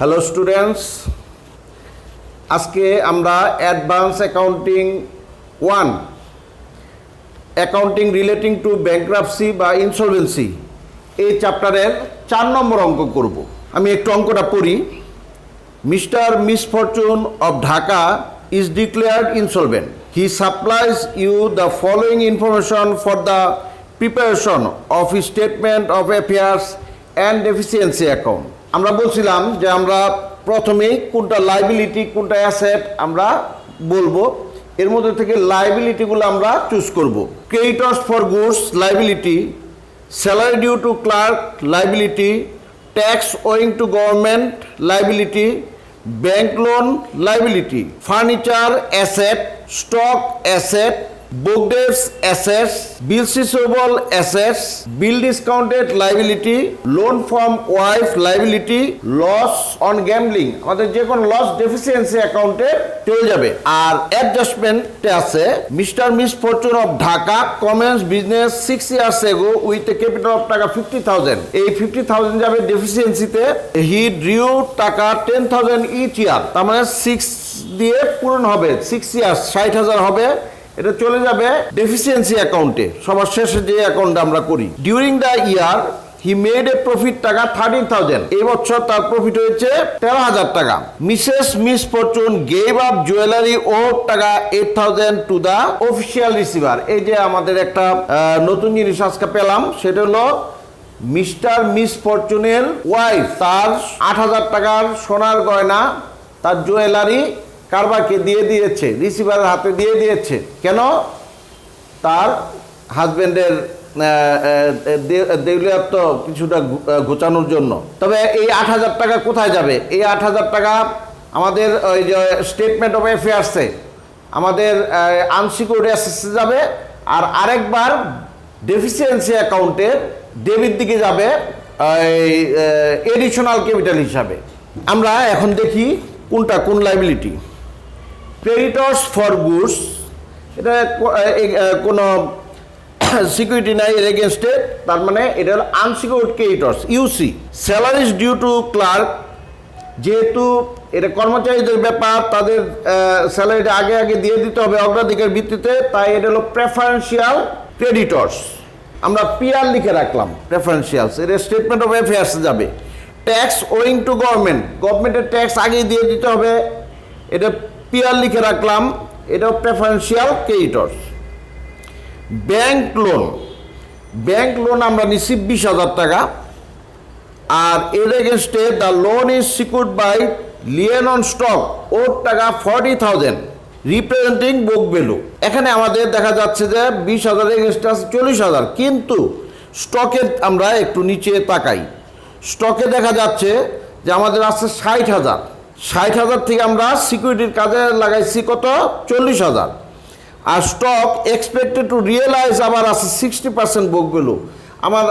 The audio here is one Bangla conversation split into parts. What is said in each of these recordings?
হ্যালো স্টুডেন্টস, আজকে আমরা advance accounting 1 accounting relating to bankruptcy বা ইনসলভেন্সি এই চ্যাপ্টারের 4 নম্বর অঙ্ক করব। আমি একটু অঙ্কটা পড়ি। Mister misfortune of Dhaka is declared insolvent. He supplies you the following information for the preparation of his statement of affairs and deficiency account. আমরা বলছিলাম যে আমরা প্রথমেই কোনটা লাইবিলিটি কোনটা অ্যাসেট আমরা বলবো, এর মধ্যে থেকে লাইবিলিটিগুলো আমরা চুজ করব। Creditors for goods liability, salary due to clerk liability, tax owing to government liability, bank loan liability, furniture asset, stock asset, book debts assets, bills receivable assets, bill discounted liability, loan from wife liability, loss on gambling, আমাদের যে কোনো লস ডেফিসিয়েন্সি অ্যাকাউন্টে চলে যাবে। আর অ্যাডজাস্টমেন্টে আছে mister misfortune of Dhaka commence business 6 years ago with a capital of টাকা 50,000। এই 50,000 যাবে ডেফিসিয়েন্সিতে। হি ড্রিউ টাকা 10,000 ইচ ইয়ার, তার মানে 6 দিয়ে পূরণ হবে, 6 years 60,000 হবে, এটা চলে যাবে ডেফিসিয়েন্সি অ্যাকাউন্টে, সবার শেষে যে অ্যাকাউন্টে আমরা করি। During the year he made a profit টাকা 13,000, এই বছর তার প্রফিট হয়েছে 13,000 টাকা। Mrs misfortune gave up jewellery ও টাকা 8,000 টু দ্য অফিসিয়াল রিসিভার। এই যে আমাদের একটা নতুন জিনিস আজকে পেলাম, সেটা হলো মিস্টার মিসফরচুনের ওয়াইফ তার 8,000 টাকার সোনার গয়না, তার জুয়েলারি কারবারকে দিয়ে দিয়েছে, রিসিভারের হাতে দিয়ে দিয়েছে। কেন? তার হাজবেন্ডের দেউলিয়াত্ব কিছুটা ঘোচানোর জন্য। তবে এই 8,000 টাকা কোথায় যাবে? এই 8,000 টাকা আমাদের ওই যে স্টেটমেন্ট অফ অ্যাফেয়ার্সে আমাদের আনসিকিউরড অ্যাসেটসে যাবে, আর আরেকবার ডেফিসিয়েন্সি অ্যাকাউন্টের ডেবিট দিকে যাবে এডিশনাল ক্যাপিটাল হিসাবে। আমরা এখন দেখি কোনটা কোন লাইবিলিটি। ক্রেডিটর্স ফর গুডস, এটা কোনো সিকিউরিটি নাই এর এগেনস্টে, তার মানে এটা হলো unsecured creditors UC. Salaries due to clerk, যেহেতু এটা কর্মচারীদের ব্যাপার, তাদের স্যালারিটা আগে আগে দিয়ে দিতে হবে অগ্রাধিকার ভিত্তিতে, তাই এটা হলো প্রেফারেন্সিয়াল ক্রেডিটর্স। আমরা পিআর লিখে রাখলাম প্রেফারেন্সিয়ালস, এটা স্টেটমেন্ট অফ অ্যাফেয়ার্স যাবে। ট্যাক্স ওয়িং টু গভর্নমেন্ট, গভর্নমেন্টের ট্যাক্স আগেই দিয়ে দিতে হবে, এটা পিআর লিখে রাখলাম, এটাও preferential creditors. Bank loan, bank loan আমরা নিচ্ছি 20,000 টাকা, আর এর against the loan is secured by lien on stock or টাকা 40,000 রিপ্রেজেন্টিং বুক ভ্যালু। এখানে আমাদের দেখা যাচ্ছে যে 20,000 এগেনস্টে আছে 40,000, কিন্তু স্টকে আমরা একটু নিচে তাকাই, স্টকে দেখা যাচ্ছে যে আমাদের আছে 60,000, 60,000 থেকে আমরা সিকিউরিটির কাজে লাগাইছি কত? 40,000। আর স্টক এক্সপেক্টেড টু রিয়েলাইজ আবার আছে 60% বুক ভ্যালু।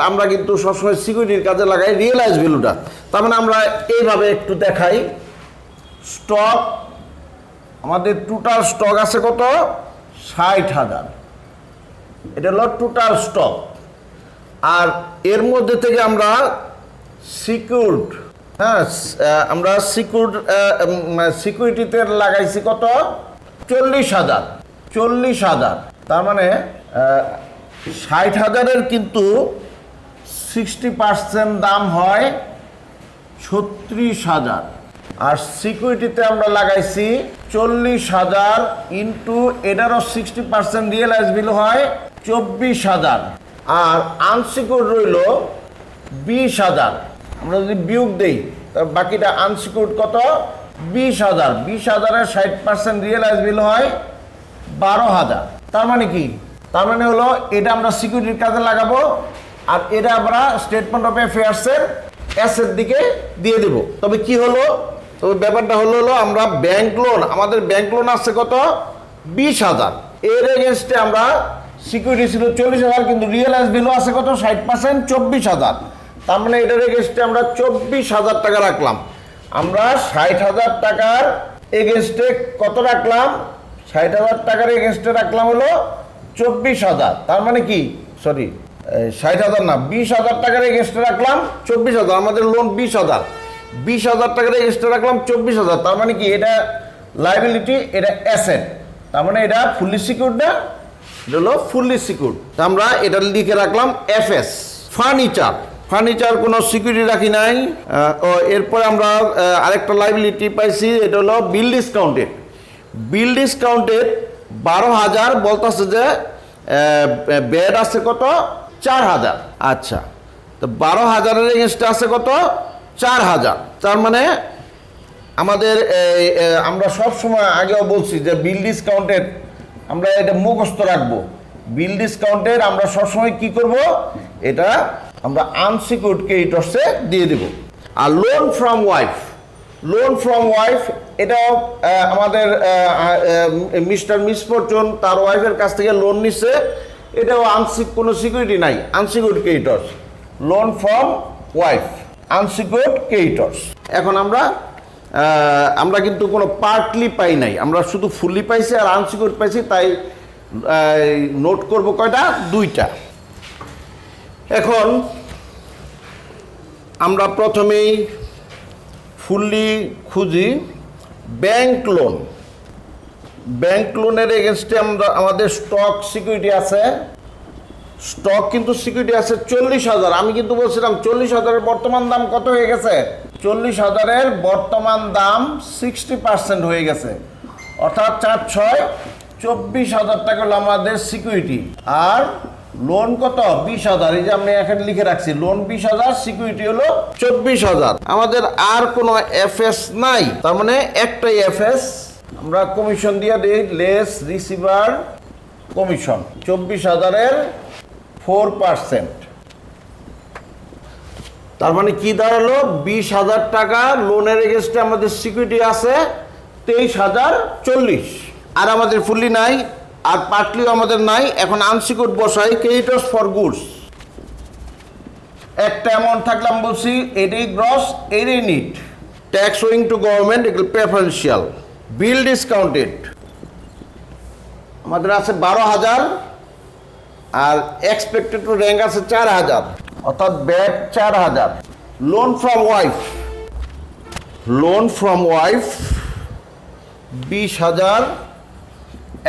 আমরা কিন্তু সবসময় সিকিউরিটির কাজে লাগাই রিয়েলাইজ ভ্যালুটা। তার মানে আমরা এইভাবে একটু দেখাই, স্টক আমাদের টোটাল স্টক আছে কত? 60,000, এটা হলো টোটাল স্টক। আর এর মধ্যে থেকে আমরা সিকিউরড, হ্যাঁ আমরা সিকিউরিটিতে লাগাইছি কত? 40,000, 40,000। তার মানে 60,000-এর কিন্তু 60% দাম হয় 36,000, আর সিকিউরিটিতে আমরা লাগাইছি 40,000 ইন্টু এটারও 60% রিয়েলাইজ ভ্যালু হয় 24,000, আর আনসিকিউরড রইল 20,000। আমরা যদি বিয়োগ দেই তার বাকিটা আনসিকিউরড কত? 20,000, 20,000-এর 60% রিয়েলাইজ ভ্যালু হয় 12,000। তার মানে কি? তার মানে হলো এটা আমরা সিকিউরিটির কাজে লাগাবো, আর এটা আমরা স্টেটমেন্ট অফ অ্যাফেয়ার্সের অ্যাসেট দিকে দিয়ে দেব। তবে কি হলো? তবে ব্যাপারটা হলো আমরা ব্যাংক লোন, আমাদের ব্যাংক লোন আছে কত? 20,000, এর এগেনস্টে আমরা সিকিউরিটি ছিল 40,000, কিন্তু রিয়েলাইজ ভ্যালু আছে কত? 60%, 24,000। তার মানে এটার এগেনস্টে আমরা 24,000 টাকা রাখলাম। আমরা 60,000 টাকার এগেনস্টে কত রাখলাম? 60,000 টাকার এগেনস্টে রাখলাম হলো 24,000। তার মানে কি? সরি, 60,000 না, 20,000 টাকার এগেনস্টে রাখলাম 24,000, আমাদের লোন 20,000। 20,000 টাকা এক্সট্রা রাখলাম 24,000, তার মানে কি এটা লাইবিলিটি, এটা অ্যাসেট, তার মানে এটা ফুললি সিকিউরড না, এটা হলো ফুললি সিকিউরড। আমরা এটা লিখে রাখলাম এফএস। ফার্নিচার কোনো সিকিউরিটি রাখি নাই। এরপরে আমরা আরেকটা লাইবিলিটি পাইছি, এটা হলো বিল ডিসকাউন্টেড। 12,000 বলতেছে যে বেড আছে কত 4,000। আচ্ছা, তো 12,000-এর এগেনস্টে আছে কত 4,000। তার মানে আমাদের আমরা সব সময় আগেও বলছি যে বিল ডিসকাউন্টেড আমরা এটা মুখস্থ রাখবো। বিল ডিসকাউন্টেড আমরা সবসময় কি করব, এটা আমরা আনসিকিউরড ক্রেডিটরসে দিয়ে দেব। আর লোন ফ্রম ওয়াইফ এটাও আমাদের মিস্টার মিসফরচুন তার ওয়াইফের কাছ থেকে লোন নিচ্ছে, এটাও কোনো সিকিউরিটি নাই, unsecured creditors. Loan from wife, unsecured creditors. এখন আমরা কিন্তু কোনো পার্টলি পাই নাই, আমরা শুধু ফুললি পাইছি আর আনসিকিউরড পাইছি, তাই নোট করব কয়টা, 2টা। এখন আমরা প্রথমেই ফুললি খুঁজি ব্যাংক লোনের এগেনস্টে আমাদের স্টক সিকিউরিটি আছে। স্টক কিন্তু সিকিউরিটি আছে 40,000। আমি কিন্তু বলছিলাম 40,000-এর বর্তমান দাম কত হয়ে গেছে, 40,000-এর বর্তমান দাম 60% হয়ে গেছে, অর্থাৎ 4/6 24,000 টাকা হলো আমাদের সিকিউরিটি। আর লোন কত 20,000, এই যে আমি এখানে লিখে রাখছি, লোন 20,000, সিকিউরিটি হলো 24,000। আমাদের আর কোনো এফএস নাই, তার মানে একটাই এফএস। আমরা কমিশন দিয়ে দিই, লেস রিসিভার কমিশন 24,000-এর 4%। তার মানে কি দাঁড়ালো, 20,000 টাকা লোনের এগেনস্টে আমাদের সিকিউরিটি আছে 23,040। আর আমাদের ফুললি নাই, আর পার্টলিও আমাদের নাই। এখন আনসিকিউরড বসাই, ক্রেডিটরস ফর গুডস। একটা অ্যামাউন্ট থাকলাম বলছি, এটাই গ্রস, এটাই net. Tax owing to government, এগুলো প্রেফারেন্সিয়াল। বিল ডিসকাউন্টেড আমাদের আছে 12,000, আর এক্সপেক্টেড টু র্যাঙ্ক আছে 4,000, অর্থাৎ ব্যাড 4,000। লোন ফ্রম ওয়াইফ 20,000,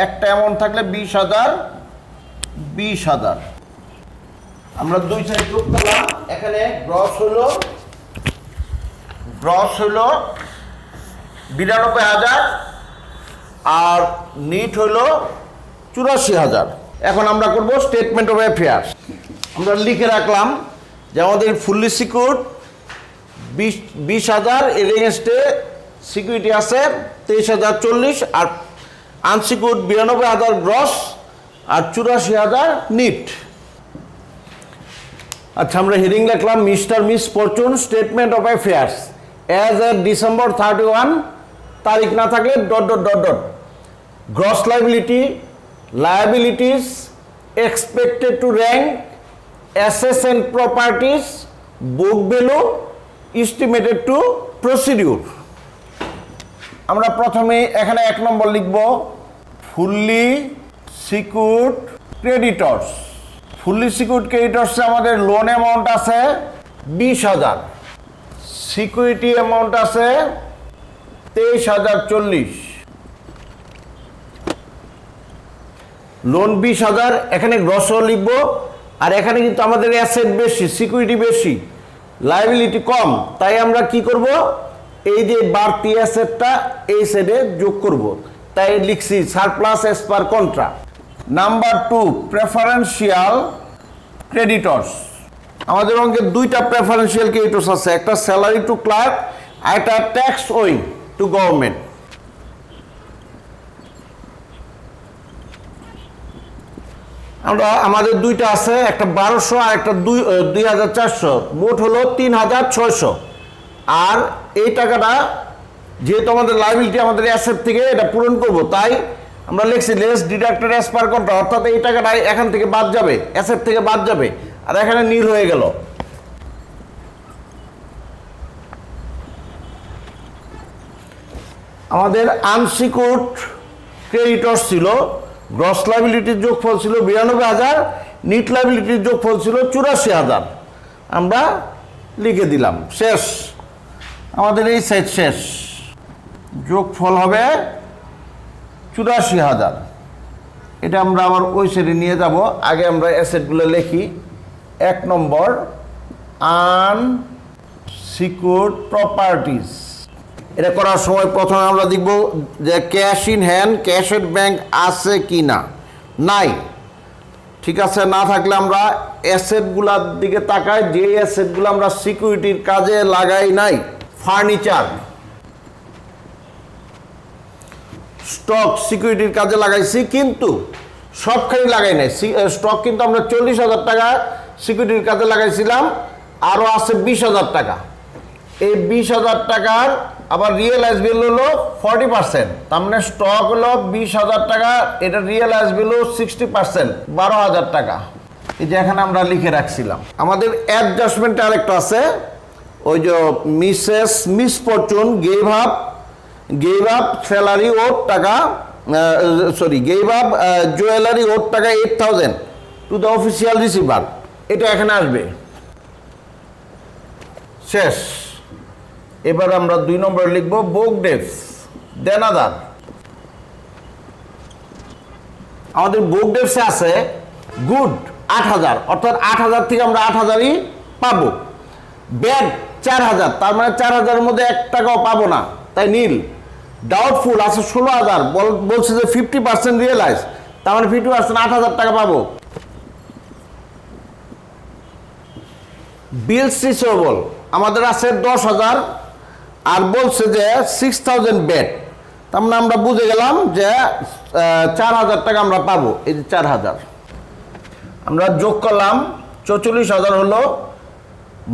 একটা অ্যামাউন্ট থাকলে 20,000। আমরা 2 সাইড যোগ করলাম, এখানে গ্রস হলো 92,000 আর নিট হলো 84,000। এখন আমরা করব স্টেটমেন্ট অফ অ্যাফেয়ার্স। আমরা লিখে রাখলাম যে আমাদের ফুললি সিকিউরড 20,000, এর এগেনস্টে সিকিউরিটি আছে 23,040, আর আনসিকিউরড 92,000 গ্রস আর 84,000 নিট। আচ্ছা, আমরা হেডিং লিখলাম mister miss fortune statement of affairs as a December 31, তারিখ না থাকলে ... gross liabilities, expected to rank, assets and properties, book value, estimated to procedure. আমরা প্রথমে এখানে 1 নম্বর লিখব fully secured creditors. Fully secured ক্রেডিটরসে আমাদের লোন অ্যামাউন্ট আছে 20,000, সিকিউরিটি অ্যামাউন্ট আছে 23,040। লোন 20,000, এখানে গ্রসও লিখবো। আর এখানে কিন্তু আমাদের অ্যাসেট বেশি, সিকিউরিটি বেশি, লায়াবিলিটি কম, তাই আমরা কি করব, এই যে বাড়তি অ্যাসেটটা এই সাইডে যোগ করব, তাই লিখছি surplus as per contra. Number 2 preferential creditors. আমাদের অঙ্কে 2টা প্রেফারেন্সিয়াল ক্রেডিটরস আছে, একটা স্যালারি টু ক্লার্ক আর একটা ট্যাক্স ওয়িং টু গভর্নমেন্ট। আমাদের 2টা আছে, একটা 1200 আর একটা 2,400, মোট হলো 3,600। আর এই টাকাটা যেহেতু আমাদের লায়াবিলিটি আমাদের অ্যাসেট থেকে এটা পূরণ করব, তাই আমরা লিখছি less deducted as per contra, অর্থাৎ এই টাকাটা এখান থেকে বাদ যাবে, অ্যাসেট থেকে বাদ যাবে, আর এখানে নীল হয়ে গেল। আমাদের আনসিকিউরড ক্রেডিটরস ছিল, গ্রস লায়াবিলিটির যোগফল ছিল 92,000, নিট লায়াবিলিটির যোগফল ছিল 84,000। আমরা লিখে দিলাম, শেষ। আমাদের এই সেট শেষ, যোগফল হবে 84,000। এটা আমরা আবার ওই সাইডে নিয়ে যাব। আগে আমরা অ্যাসেটগুলো লিখি। 1 নম্বর আনসিকিউরড প্রপার্টিজ। এটা করার সময় প্রথমে আমরা দেখব যে cash in hand, cash at bank আছে কি না। নাই, ঠিক আছে। না থাকলে আমরা অ্যাসেটগুলোর দিকে তাকাই, যে অ্যাসেটগুলো আমরা সিকিউরিটির কাজে লাগাই নাই। ফার্নিচার, স্টক সিকিউরিটির কাজে লাগাইছি, কিন্তু সবখানি লাগাই নাই। স্টক কিন্তু আমরা 40,000 টাকা সিকিউরিটির কাজে লাগাইছিলাম, আরও আছে 20,000 টাকা। এই 20,000 টাকার আবার রিয়েলাইজ ভ্যালু হলো 40%। তার মানে স্টক হলো 20,000 টাকা, এটা রিয়েলাইজ ভ্যালু 60%, 12,000 টাকা। এই যে এখানে আমরা লিখে রাখছিলাম। আমাদের অ্যাডজাস্টমেন্ট আরেকটা আছে, ওই যে Mrs misfortune gave up salary or টাকা, গেভ আপ জুয়েলারি ওর টাকা 8,000 টু দ্য অফিসিয়াল রিসিভার। এটা এখানে আসবে। শেষ। এবার আমরা 2 নম্বর লিখব বুক ডেপস দেনাদার। আমাদের বুক ডেপসে আছে গুড 8,000, অর্থাৎ 8,000 থেকে আমরা 8,000ই পাবো। ব্যাড 4,000, তার মানে 4,000-এর মধ্যে 1 টাকাও পাবো না, তাই নীল। ডাউটফুল আছে 16,000, বলছে যে 50% রিয়েলাইজ, তার মানে 50% 8,000 টাকা পাবো। বিলস রিসিভেবল আমাদের আছে 10,000, আর বলছে যে 6,000 ব্যাড, তার মানে আমরা বুঝে গেলাম যে 4,000 টাকা আমরা পাবো। এই যে 4,000 আমরা যোগ করলাম, 44,000 হলো,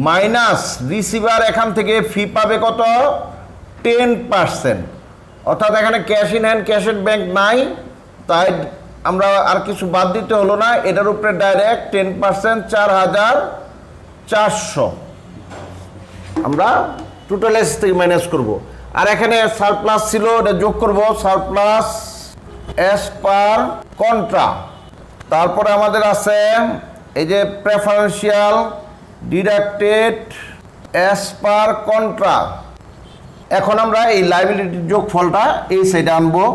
মাইনাস রিসিভার এখান থেকে ফি পাবে কত, 10%। অর্থাৎ এখানে cash in hand, cash at bank নাই, তাই আমরা আর কিছু বাদ দিতে হলো না। এটার উপরে ডাইরেক্ট 10%, 4,400 আমরা টোটাল এস থেকে মাইনাস করব। আর এখানে সারপ্লাস ছিল, এটা যোগ করব, সারপ্লাস এস পার কন্ট্রা। তারপরে আমাদের আছে এই যে preferential deducted S per contra. এখন আমরা এই লাইবিলিটির যোগফলটা এই সাইডে আনবো,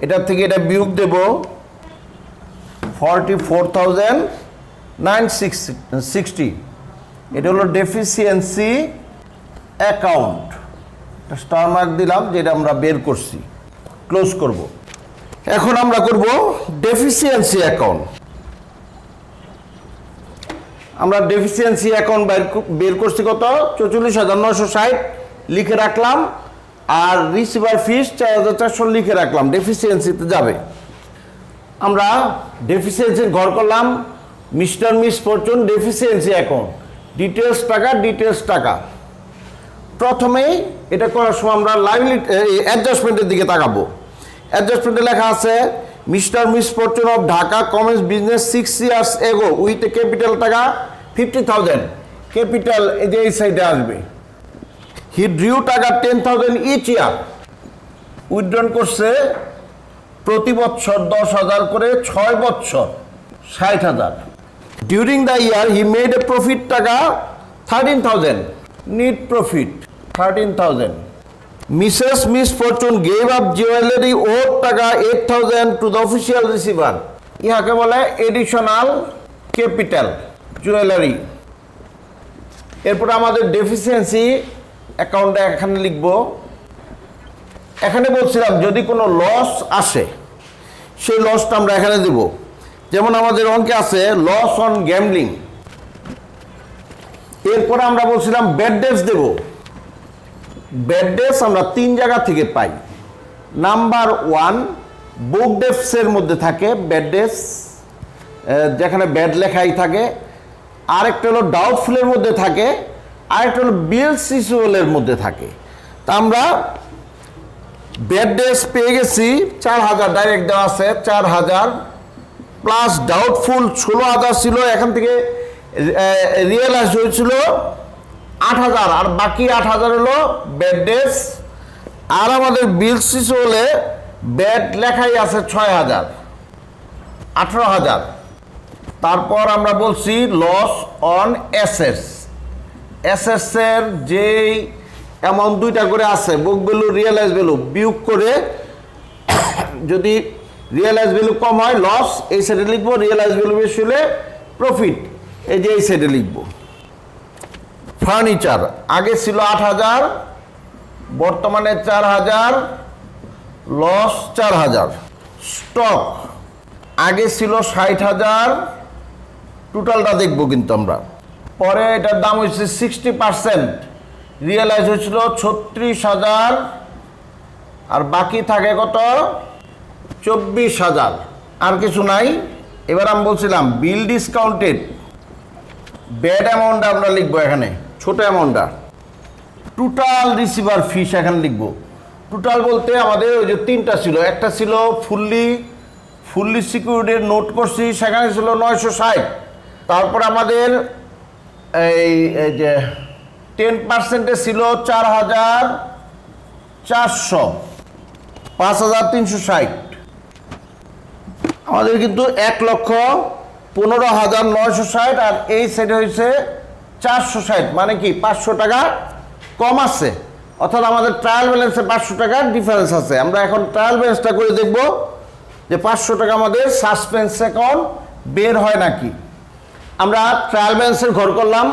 এটার থেকে এটা বিয়োগ দেব, 44,960। এটা হলো ডেফিসিয়েন্সি অ্যাকাউন্ট, স্টার মার্ক দিলাম, যেটা আমরা বের করছি। ক্লোজ করব। এখন আমরা করব ডেফিসিয়েন্সি অ্যাকাউন্ট। আমরা ডেফিসিয়েন্সি অ্যাকাউন্ট বের করছি কত, 44,960 লিখে রাখলাম, আর রিসিভার ফিস 4,400 লিখে রাখলাম, ডেফিসিয়েন্সিতে যাবে। আমরা ডেফিসিয়েন্সির ঘর করলাম, mister miss Fortune deficiency account, details টাকা। প্রথমেই এটা করার সময় আমরা লাইবিলিটি অ্যাডজাস্টমেন্টের দিকে তাকাবো। অ্যাডজাস্টমেন্টে লেখা আছে mister miss Fortune of Dhaka commence business 6 years ago with a capital টাকা 50,000। ক্যাপিটাল এই যে এই সাইডে আসবে। হি ড্রিউ টাকা 10,000 ইচ ইয়ার, উইথড্রন করছে প্রতি বছর 10,000 করে, 6 বছর 60,000। During the year he made a profit টাকা 13,000, net profit 13,000। Mrs misfortune gave up jewellery or টাকা 8,000 টু দ্য অফিসিয়াল রিসিভার। ইহাকে বলে এডিশনাল ক্যাপিটাল জুয়েলারি। এরপর আমাদের ডেফিসিয়েন্সি অ্যাকাউন্টে এখানে লিখব। এখানে বলছিলাম যদি কোনো লস আসে, সেই লসটা আমরা এখানে দেব। যেমন আমাদের অঙ্কে আছে লস অন গ্যাম্বলিং। এরপরে আমরা বলছিলাম ব্যাড ডেটস দেব। ব্যাড ডেটস আমরা 3 জায়গা থেকে পাই। নাম্বার 1 বুক ডেটসের মধ্যে থাকে ব্যাড ডেটস, যেখানে ব্যাড লেখাই থাকে। আরেকটা হলো ডাউটফুলের মধ্যে থাকে, আরেকটা হলো বিলস রিসিভেবলের মধ্যে থাকে। তা আমরা ব্যাড ডেটস পেয়ে গেছি 4,000, ডাইরেক্ট দেওয়া আছে 4,000, প্লাস ডাউটফুল 16,000 ছিল, এখান থেকে রিয়েলাইজ হয়েছিল 8,000, আর বাকি 8,000 হলো ব্যাড ডেটস। আর আমাদের বিলস রিসিভেবলে ব্যাড লেখাই আছে 6,000, 18,000। তারপর আমরা বলছি লস অন অ্যাসেটস। অ্যাসেটসের যেই অ্যামাউন্ট দুইটা করে আছে, বুক ভ্যালু রিয়েলাইজ ভ্যালু, বিয়োগ করে যদি রিয়েলাইজ ভ্যালু কম হয় লস এই সাইডে লিখবো, রিয়েলাইজ ভ্যালু বেশি হলে প্রফিট এই যে এই সাইডে লিখবো। ফার্নিচার আগে ছিল 8,000, বর্তমানে 4,000, লস 4,000। স্টক আগে ছিল 60,000, টোটালটা দেখবো কিন্তু আমরা। পরে এটার দাম হয়েছে 60%, রিয়েলাইজ হয়েছিল 36,000, আর বাকি থাকে কত 24,000। আর কিছু নাই। এবার আমি বলছিলাম বিল ডিসকাউন্টেড ব্যাড অ্যামাউন্টটা আমরা লিখবো এখানে, ছোট অ্যামাউন্টটা। টোটাল রিসিভার ফিস এখানে লিখবো। টোটাল বলতে আমাদের ওই যে তিনটা ছিল, একটা ছিল ফুললি সিকিউরিটির নোট করছি, সেখানে ছিল 960। তারপর আমাদের এই যে 10% ছিল 4,400, 5,360। আমাদের কিন্তু 1,15,960, আর এই সাইডে হয়েছে 460, মানে কি 500 টাকা কম আছে, অর্থাৎ আমাদের ট্রায়াল ব্যালেন্সে 500 টাকার ডিফারেন্স আছে। আমরা এখন ট্রায়াল ব্যালেন্সটা করে দেখব যে 500 টাকা আমাদের সাসপেন্স অ্যাকাউন্ট বের হয় নাকি। আমরা ট্রায়াল ব্যালেন্সের ঘর করলাম,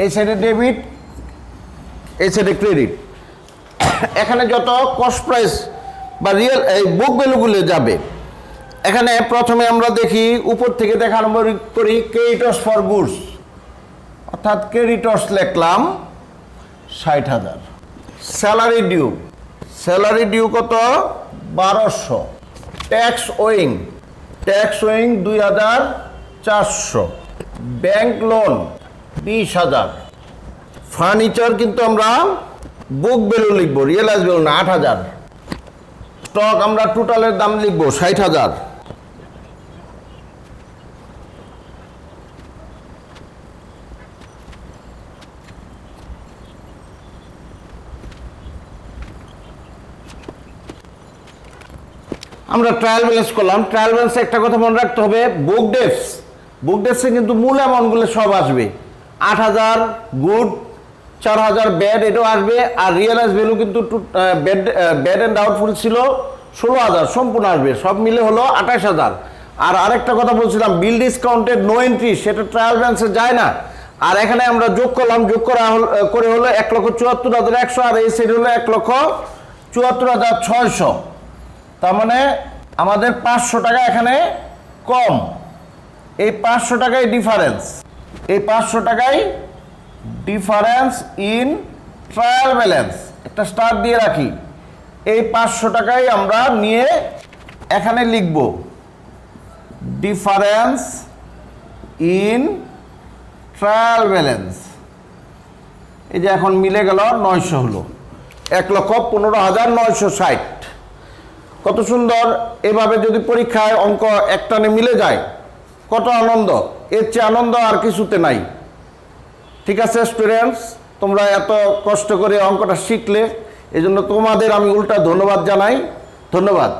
এই সাইডে ডেবিট, এই সাইডে ক্রেডিট। এখানে যত কস্ট প্রাইস বা রিয়েল এই বুক ভ্যালুগুলো যাবে, এখানে প্রথমে আমরা দেখি উপর থেকে দেখা আরম্ভ করি ক্রেডিটর্স ফর গুডস, অর্থাৎ ক্রেডিটর্স লিখলাম 60,000। স্যালারি ডিউ কত 1,200। Tax owing 2,400। Bank loan 20,000। Furniture কিন্তু আমরা বুক ভ্যালু লিখবো, রিয়েলাইজ ভ্যালু না, 8,000। স্টক আমরা টোটালের দাম লিখবো 60,000। আমরা ট্রায়াল ব্যালেন্স করলাম। ট্রায়াল ব্যালেন্সে একটা কথা মনে রাখতে হবে, বুক ডেপসে কিন্তু মূল অ্যামাউন্টগুলো সব আসবে। 8,000 গুড, 4,000 ব্যাড, এটাও আসবে। আর রিয়েলাইজ ভ্যালু কিন্তু ব্যাড অ্যান্ড ডাউটফুল ছিল 16,000, সম্পূর্ণ আসবে, সব মিলে হলো 28,000। আর আরেকটা কথা বলছিলাম, বিল ডিসকাউন্টেড নো এন্ট্রি, সেটা ট্রায়াল ব্যালেন্সে যায় না। আর এখানে আমরা যোগ করলাম, করে হলো 1,74,100, আর এই সাইড হলো 1,74,600। তার মানে আমাদের 500 টাকা এখানে কম। এই 500 টাকাই ডিফারেন্স, এই 500 টাকাই ডিফারেন্স ইন ট্রায়াল ব্যালেন্স, একটা স্টার দিয়ে রাখি। এই 500 টাকাই আমরা নিয়ে এখানে লিখব ডিফারেন্স ইন ট্রায়াল ব্যালেন্স। এই যে এখন মিলে গেল 900 হলো, 1,15,960। কত সুন্দর! এভাবে যদি পরীক্ষায় অঙ্ক একটানে মিলে যায় কত আনন্দ, এর চেয়ে আনন্দ আর কিছুতে নাই। ঠিক আছে স্টুডেন্টস, তোমরা এত কষ্ট করে অঙ্কটা শিখলে, এজন্য তোমাদের আমি উল্টা ধন্যবাদ জানাই। ধন্যবাদ।